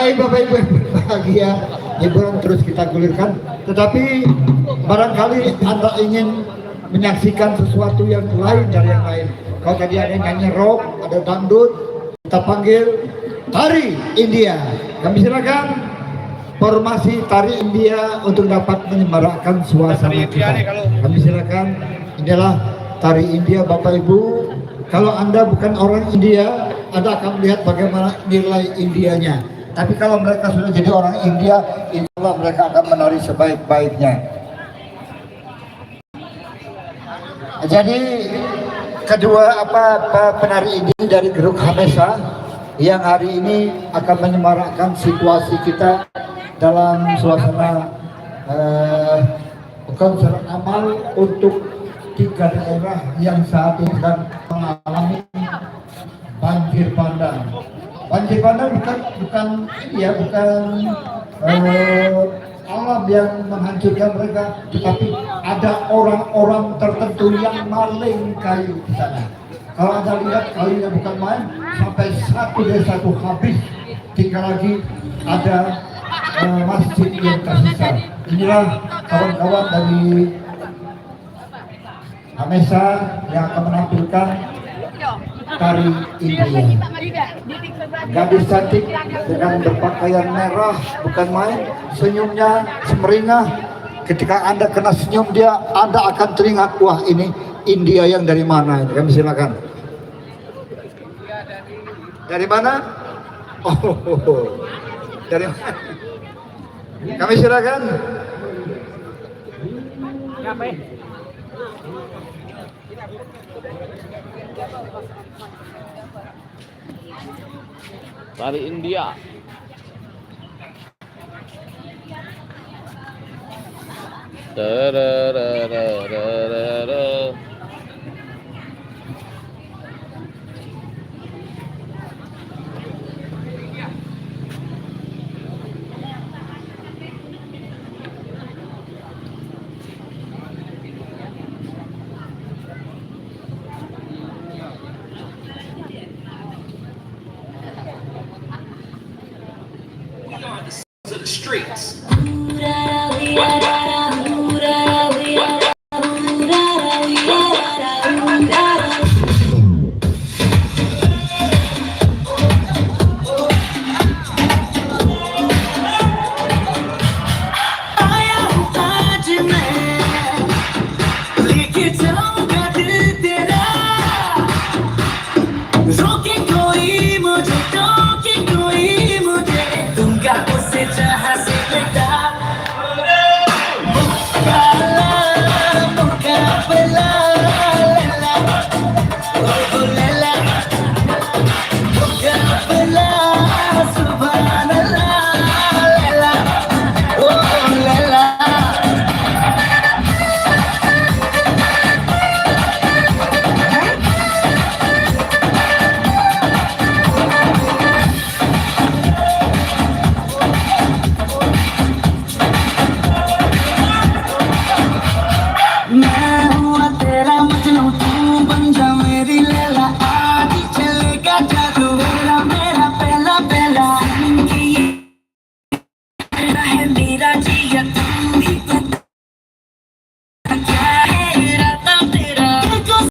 Baik Bapak Ibu yang berbahagia, hiburan terus kita gulirkan. Tetapi barangkali Anda ingin menyaksikan sesuatu yang lain dari yang lain. Kalau tadi ada yang nyanyi rock, ada dangdut, kita panggil tari India. Kami silakan formasi tari India untuk dapat menyemarakkan suasana kita. Kami silakan, inilah tari India Bapak Ibu. Kalau Anda bukan orang India, Anda akan melihat bagaimana nilai Indianya. Tapi kalau mereka sudah jadi orang India, insya Allah mereka akan menari sebaik-baiknya. Jadi kedua penari ini dari grup Hamesa yang hari ini akan menyemarakkan situasi kita dalam suasana konser amal untuk 3 daerah yang saat ini sedang mengalami banjir bandang. Banjir bandang bukan alam yang menghancurkan mereka, tetapi ada orang-orang tertentu yang maling kayu di sana. Kalau Anda lihat kayunya bukan main, sampai satu desa itu habis, tinggal lagi ada masjid yang tersisa. Inilah kawan-kawan dari Hamesa yang akan menampilkan tari India. Gadis cantik dengan berpakaian merah, bukan main, senyumnya semeringah. Ketika Anda kena senyum dia, Anda akan teringat, wah ini India yang dari mana? Kami silakan. Dari mana? Oh, dari mana? Kami silakan. Tari India. To the streets. Muka belah